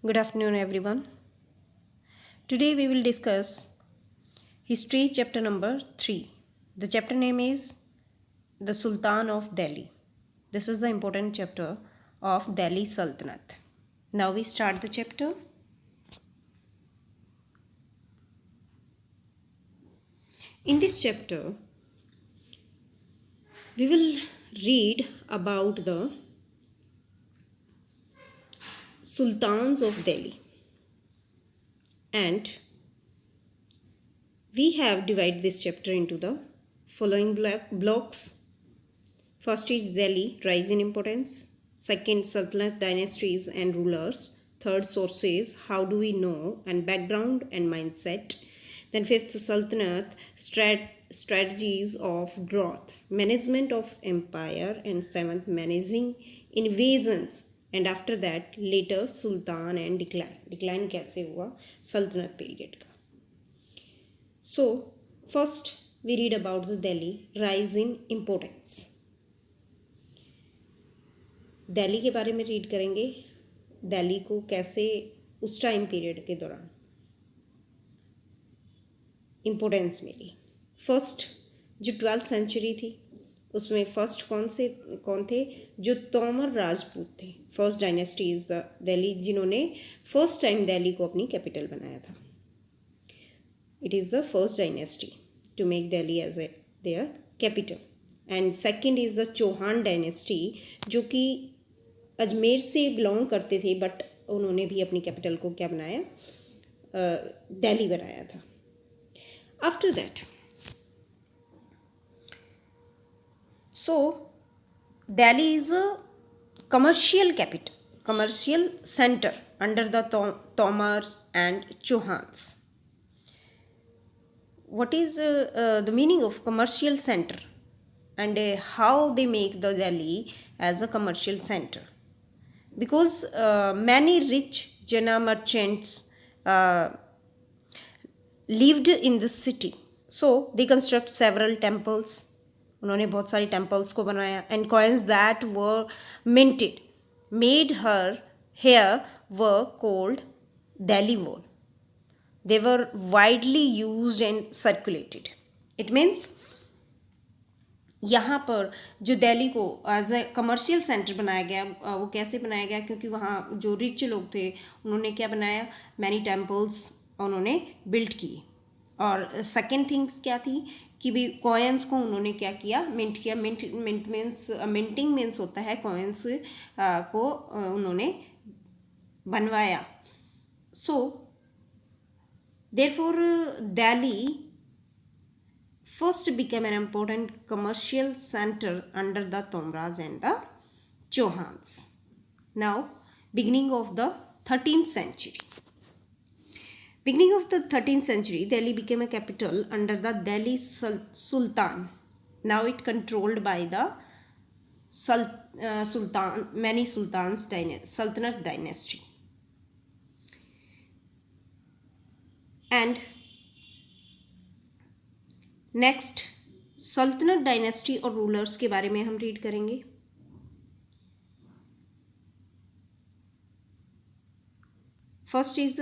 Good afternoon, everyone. Today we will discuss History chapter number 3. The chapter name is The Sultan of Delhi. This is the important chapter of Delhi Sultanate. Now we start the chapter. In this chapter, we will read about the Sultans of Delhi, and we have divided this chapter into the following blocks. First is Delhi, rise in importance. Second, Sultanate dynasties and rulers. Third, sources, how do we know, and background and mindset. Then fifth, Sultanate, strategies of growth, management of empire. And seventh, managing invasions. And after that, later Sultan and decline. Decline कैसे हुआ सल्तनत period का. So, first we read about the Delhi, rise in importance. Delhi के बारे में read करेंगे. दिल्ली को कैसे उस टाइम पीरियड के दौरान इम्पोर्टेंस मिली. फर्स्ट जो 12th सेंचुरी थी उसमें फर्स्ट कौन थे? जो तोमर राजपूत थे. First dynasty is the Delhi, जिन्होंने फर्स्ट टाइम दिल्ली को अपनी कैपिटल बनाया था. It is the first dynasty to make Delhi as a their capital. And second is the Chauhan dynasty, जो कि अजमेर से बिलोंग करते थे, बट उन्होंने भी अपनी कैपिटल को क्या बनाया? दिल्ली बनाया था. After that, so Delhi is a commercial capital, commercial centre under the Tomars and Chauhans. What is the meaning of commercial center, and how they make the Delhi as a commercial center? Because many rich Jana merchants lived in the city, so they construct several temples. उन्होंने बहुत सारी temples को बनाया. And coins that were minted made her here were called Delhi wall. They were widely used and circulated. It means यहाँ पर जो दिल्ली को as a commercial centre बनाया गया, वो कैसे बनाया गया? क्योंकि वहाँ जो रिच लोग थे उन्होंने क्या बनाया? मैनी टेम्पल्स उन्होंने बिल्ड किए. और सेकेंड थिंग्स क्या थी कि भी कॉइन्स को उन्होंने क्या किया? मिंट किया. मिंटिंग मीन्स होता है कॉइन्स को उन्होंने बनवाया. सो therefore, Delhi first became an important commercial center under the Tomras and the Chauhans. Now, beginning of the 13th century. Beginning of the 13th century, Delhi became a capital under the Delhi Sultan. Now it controlled by the many sultans Sultanate dynasty. And next sultanate dynasty और rulers के बारे में हम read करेंगे. First is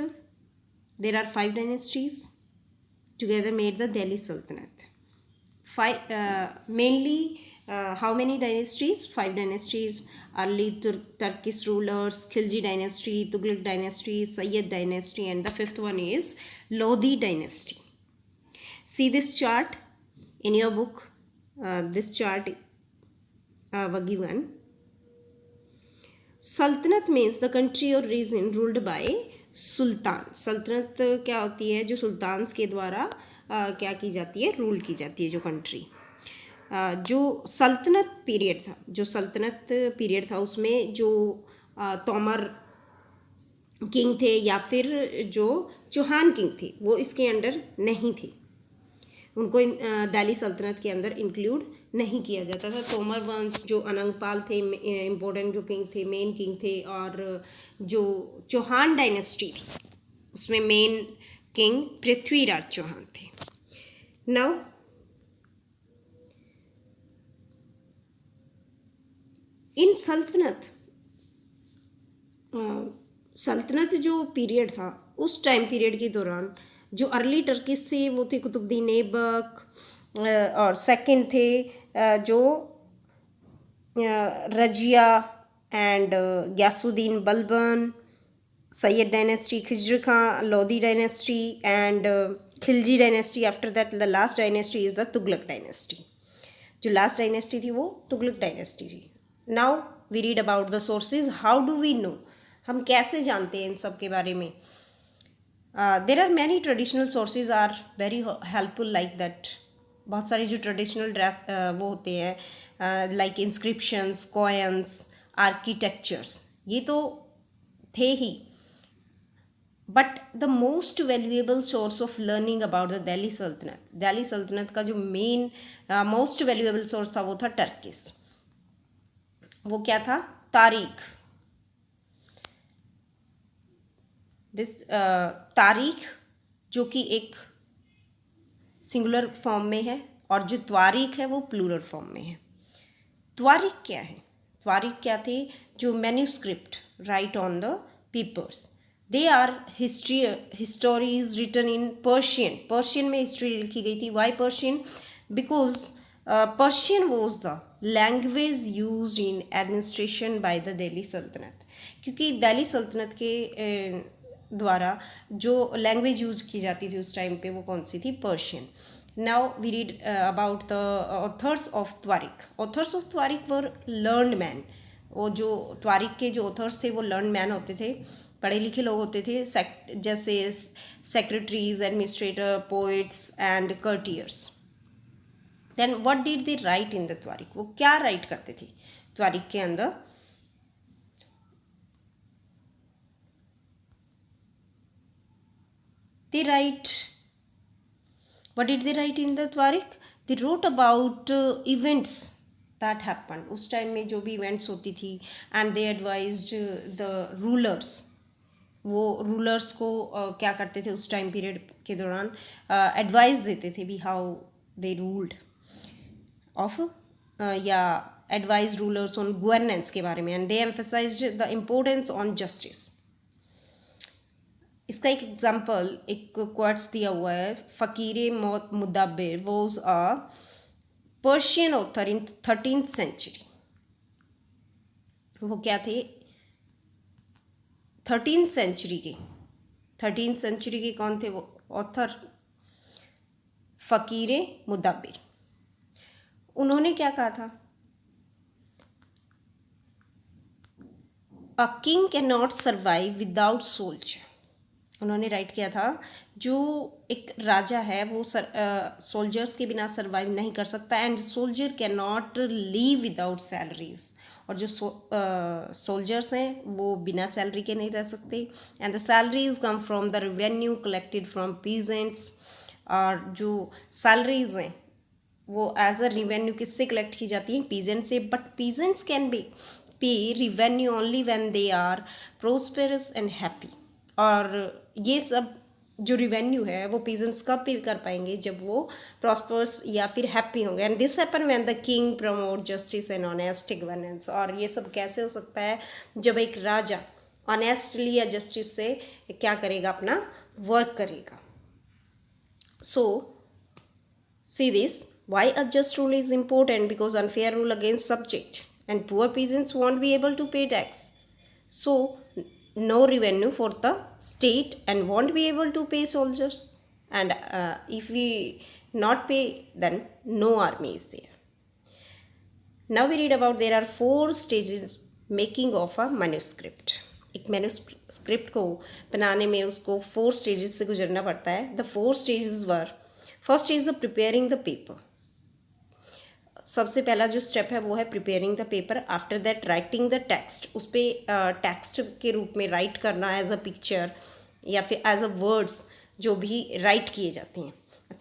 there are 5 dynasties together made the Delhi sultanate. Mainly how many dynasties? 5 dynasties. Early Turkish rulers, Khilji dynasty, Tughlaq dynasty, Sayyid dynasty, and the 5th one is Lodi dynasty. See this chart in your book. This chart was given. Sultanate means the country or region ruled by सुल्तान. सल्तनत क्या होती है? जो sultans के द्वारा क्या की जाती है? रूल की जाती है जो कंट्री. जो सल्तनत पीरियड था उसमें जो तोमर किंग थे या फिर जो चौहान किंग थे वो इसके अंडर नहीं थे. उनको दिल्ली सल्तनत के अंदर इंक्लूड नहीं किया जाता था. तोमर वंश जो अनंगपाल थे, इम्पोर्टेंट जो किंग थे, मेन किंग थे, और जो चौहान डायनेस्टी थी उसमें मेन किंग पृथ्वीराज चौहान थे. नाउ इन सल्तनत सल्तनत जो पीरियड था उस टाइम पीरियड के दौरान जो अर्ली टर्किस थे वो थे कुतुबुद्दीन ऐबक, और सेकंड थे जो Razia and Ghiyasuddin Balban, Sayyid dynasty, Khizr Khan, Lodi dynasty and Khilji dynasty. After that the last dynasty is the Tughlaq dynasty. जो लास्ट डायनेस्टी थी वो तुगलक डायनेस्टी थी. Now we read about the sources. How do we know, हम कैसे जानते हैं इन सब के बारे में. There are many traditional sources are very helpful like that. बहुत सारे जो ट्रेडिशनल ड्रेस वो होते हैं लाइक इंस्क्रिप्शंस, कॉइन्स, आर्किटेक्चर्स, ये तो थे ही. But the most valuable source of learning about the Delhi Sultanat का जो मेन मोस्ट वैल्यूएबल सोर्स था वो था टर्किस. वो क्या था? तारीख. तारीख जो कि एक सिंगुलर फॉर्म में है और जो त्वारीख है वो प्लूरल फॉर्म में है. त्वारीख क्या है? त्वारीख क्या थे? जो manuscript write on the papers. They are histories written in Persian. Persian में हिस्ट्री लिखी गई थी. Why Persian? Because Persian was the language use in administration by the Delhi Sultanat. क्योंकि दिल्ली सल्तनत के द्वारा जो लैंग्वेज यूज की जाती थी उस टाइम पे वो कौन सी थी? Persian. Now we read about the authors of tawarikh. Authors of tawarikh were learned man. वो जो त्वारीख के जो ऑथर्स थे वो लर्नड मैन होते थे, पढ़े लिखे लोग होते थे, जैसे secretaries, administrator, poets and courtiers. Then what did they write in the tawarikh? वो क्या राइट करते थे त्वारीख के अंदर? They write, what did they write in the Twarik? They wrote about events that happened. उस टाइम में जो भी इवेंट्स होती थी, and they advised the rulers. वो रूलर्स को क्या करते थे उस टाइम पीरियड के दौरान? एडवाइस देते थे भी हाउ दे रूल्ड ऑफ, या एडवाइज रूलर्स ऑन गवर्नेंस के बारे में. And they emphasised the importance on justice. इसका एक एग्जाम्पल, एक क्वार्ट्स दिया हुआ है. Fakhr Mudabbir was a Persian author in 13th century. वो क्या थे? 13th सेंचुरी के कौन थे वो ऑथर? फ़कीर मुदब्बिर. उन्होंने क्या कहा था? A king can not survive without soldier. उन्होंने राइट किया था जो एक राजा है वो सोल्जर्स के बिना सर्वाइव नहीं कर सकता. And soldier can not leave without salaries. और जो सोल्जर्स हैं वो बिना सैलरी के नहीं रह सकते. And the salaries come from the revenue collected from peasants. और जो सैलरीज हैं वो एज अ रिवेन्यू किससे कलेक्ट की जाती हैं? पीजेंट से. But peasants can be pay revenue only when they are prosperous and happy. और ये सब जो रिवेन्यू है वो पीजेंट्स कब पे कर पाएंगे? जब वो प्रॉस्पर्स या फिर हैप्पी होंगे. And this happen when the king promote justice and honest governance. और ये सब कैसे हो सकता है? जब एक राजा ऑनेस्टली या जस्टिस से क्या करेगा? अपना वर्क करेगा. So see this, why a just rule is important? Because unfair rule against subject and poor peasants won't be able to pay tax. So no revenue for the state and won't be able to pay soldiers. And if we not pay, then no army is there. Now we read about there are 4 stages making of a manuscript. एक manuscript को बनाने में उसको 4 stages से गुजरना पड़ता है. The 4 stages were, first is the preparing the paper. सबसे पहला जो स्टेप है वो है preparing the paper. After that writing the text. उस पर टेक्स्ट के रूप में राइट करना एज अ पिक्चर या फिर एज अ वर्ड्स जो भी राइट किए जाते हैं.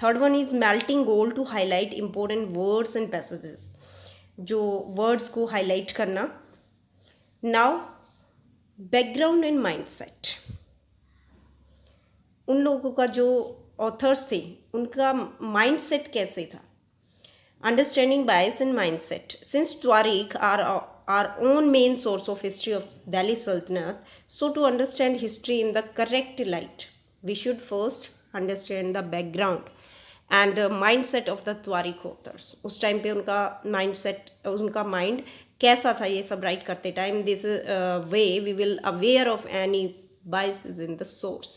Third one is melting gold to highlight important words and passages. जो वर्ड्स को हाईलाइट करना. Now background and mindset. उन लोगों का जो ऑथर्स थे उनका माइंडसेट कैसे था? Understanding bias and mindset. Since Twarik are our own main source of history of Delhi Sultanate. So to understand history in the correct light, we should first understand the background and the mindset of the Tuareg authors. उस time पे उनका mindset, उनका mind कैसा था ये सब write करते time. This way we will aware of any biases in the source.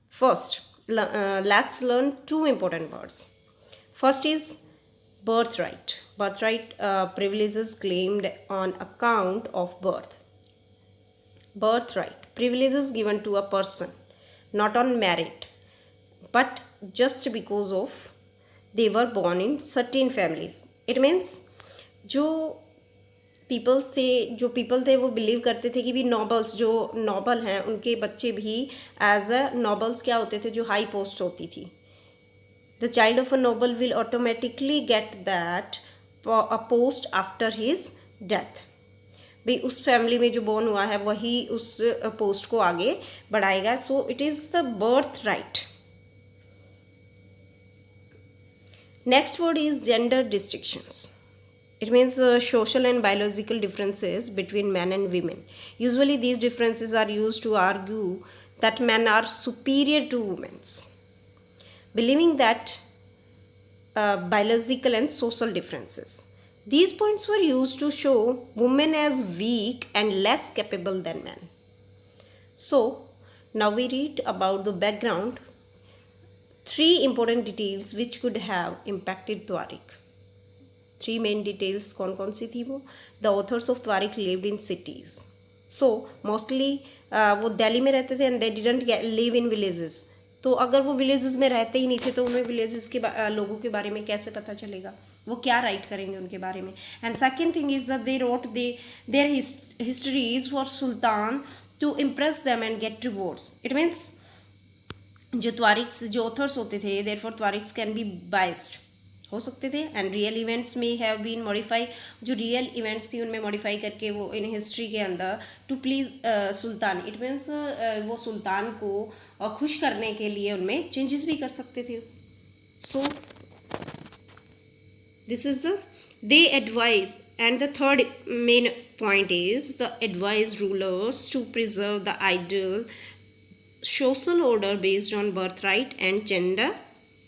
First, let's learn two important words. First is birthright. Birthright privileges claimed on account of birth. Birthright privileges given to a person, not on merit, but just because of they were born in certain families. It means जो people थे वो believe करते थे कि भी nobles जो noble हैं उनके बच्चे भी एज अ नॉबल्स क्या होते थे, जो हाई पोस्ट होती थी. The child of a noble will automatically get that a post after his death. भाई उस फैमिली में जो बोर्न हुआ है वही उस पोस्ट को आगे बढ़ाएगा. So it is the birth right. Next word is gender distinctions. It means social and biological differences between men and women. Usually these differences are used to argue that men are superior to women, believing that biological and social differences. These points were used to show women as weak and less capable than men. So now we read about the background, three important details which could have impacted Tuareg. Three main details कौन कौन सी थी वो. The authors of Tuareg lived in cities. So mostly वो दिल्ली में रहते थे and they didn't live in villages. तो अगर वो विलेजेस में रहते ही नहीं थे तो उन्हें विलेजेस के लोगों के बारे में कैसे पता चलेगा, वो क्या राइट करेंगे उनके बारे में. And second thing is that they wrote their histories for sultan to impress them and get rewards. It means जो त्वारिक्स जो ऑथर्स होते थे देयरफॉर त्वारिक्स कैन बी बाइस्ड हो सकते थे एंड रियल इवेंट्स में हैव बीन मॉडिफाई. जो रियल इवेंट्स थी उनमें मॉडिफाई करके वो इन हिस्ट्री के अंदर to please sultan. It means वो सुल्तान को खुश करने के लिए उनमें चेंजेस भी कर सकते थे. So this is the they advise. And the third main point is the advise rulers to preserve the ideal social order based on birth right and gender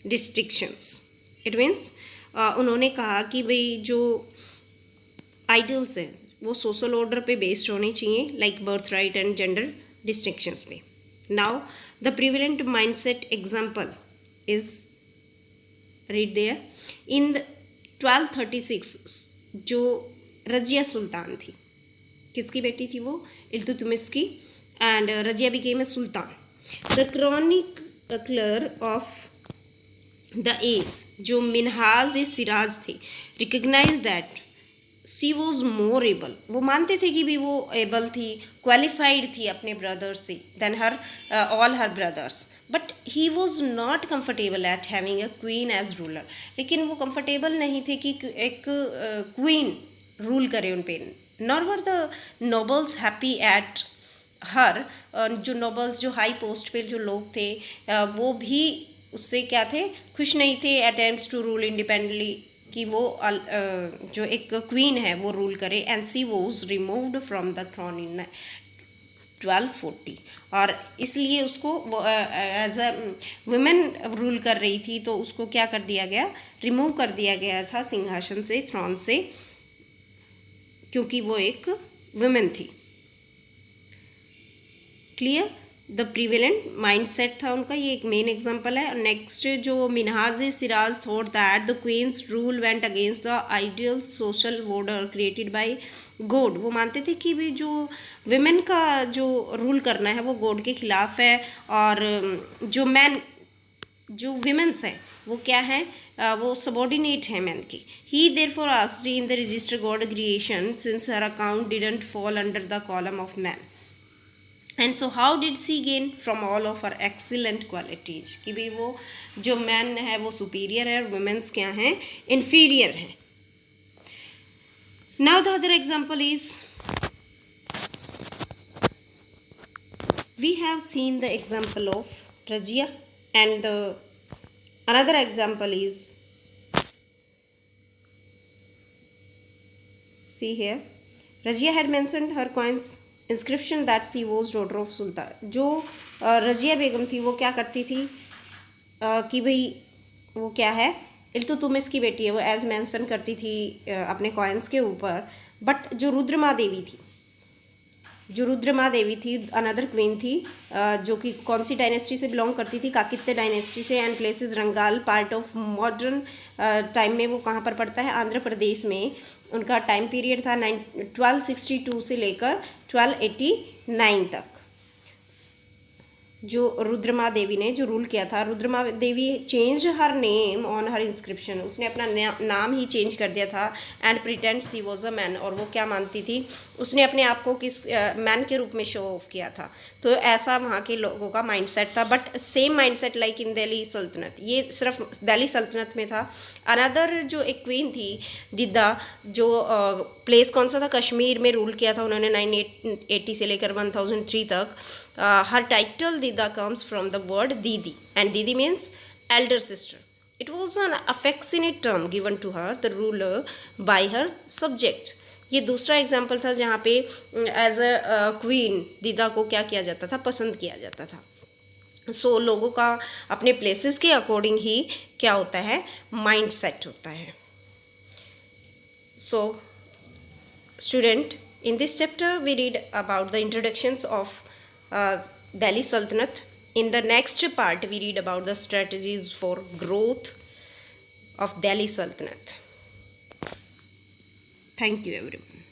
distinctions. It means उन्होंने कहा कि भाई जो ideals हैं वो social order पे based होने चाहिए, like birth right and gender distinctions पे. Now the prevalent mindset example is read there. In 1236 जो रजिया सुल्तान थी, किसकी बेटी थी वो, इल्तुतमिश की, and Razia became a sultan. The chronicler of the age जो मिनहाज सिराज थे recognise that she was more able. वो मानते थे कि भी वो एबल थी, क्वालिफाइड थी अपने ब्रदर्स से than her all her brothers. But he was not comfortable at having a queen as ruler. लेकिन वो कम्फर्टेबल नहीं थे कि एक क्वीन रूल करे उन पे. Nor were the nobles happy at her. जो नोबल्स जो हाई पोस्ट पे जो लोग थे वो भी उससे क्या थे, खुश नहीं थे. अटेम्प्ट्स टू रूल इंडिपेंडेंटली कि वो जो एक क्वीन है वो रूल करे. And she was removed from the throne in 1240. और इसलिए उसको एज अ वुमेन रूल कर रही थी तो उसको क्या कर दिया गया, रिमूव कर दिया गया था सिंहासन से, थ्रोन से, क्योंकि वो एक वुमेन थी. क्लियर. द प्रिवेलेंट माइंडसेट था उनका, ये एक मेन एग्जांपल है. नेक्स्ट जो Minhaj Siraj thought that the queen's rule went against the ideal social order created by God. वो मानते थे कि भी जो विमेन का जो रूल करना है वो गॉड के खिलाफ है, और जो मैन जो विमेंस हैं वो क्या है, वो सबॉर्डिनेट है मैन की. He therefore asked in the register god creation since her account didn't fall under the column of man. And so how did she gain from all of our excellent qualities. कि भाई वो जो man है वो superior है और women's क्या हैं, इन्फीरियर हैं. Now the other example is we have seen the example of Raziya and the another example is see here Raziya had mentioned her coins inscription that she was daughter of sultan. जो रजिया बेगम थी वो क्या करती थी कि भाई वो क्या है, इल्तुतमिश की बेटी है, वो एज मेंशन करती थी अपने कॉइन्स के ऊपर। बट जो रुद्रमा देवी थी, अनदर क्वीन थी, जो कि कौन सी डायनेस्टी से बिलोंग करती थी, काकित्य डायनेस्टी से, and places Warangal part of modern time में वो कहाँ पर पड़ता है, आंध्र प्रदेश में। उनका टाइम पीरियड था 1262 से लेकर 1289 तक। जो रुद्रमा देवी ने जो रूल किया था, Rudrama Devi change her name on her inscription, उसने अपना नाम ही चेंज कर दिया था। And pretend she was a man, और वो क्या मानती थी, उसने अपने आप को किस मैन के रूप में शो ऑफ किया था। तो ऐसा वहाँ के लोगों का माइंडसेट था। But same mindset like in Delhi सल्तनत, ये सिर्फ दिल्ली सल्तनत में था। अनदर जो एक क्वीन थी दिद्दा, जो प्लेस कौन सा था, कश्मीर में रूल किया था उन्होंने 980 से लेकर 1003 तक। हर title Didda comes from the word didi, and didi means elder sister. It was an affectionate term given to her, the ruler, by her subject. ये दूसरा एग्जाम्पल था जहाँ पे एज अ क्वीन दीदा को क्या किया जाता था, पसंद किया जाता था। सो लोगों का अपने प्लेसेस के अकॉर्डिंग ही क्या होता है, माइंड सेट होता है। So student, in this chapter we read about the introductions of Delhi Sultanate. In the next part we read about the strategies for growth of Delhi Sultanate. Thank you everyone.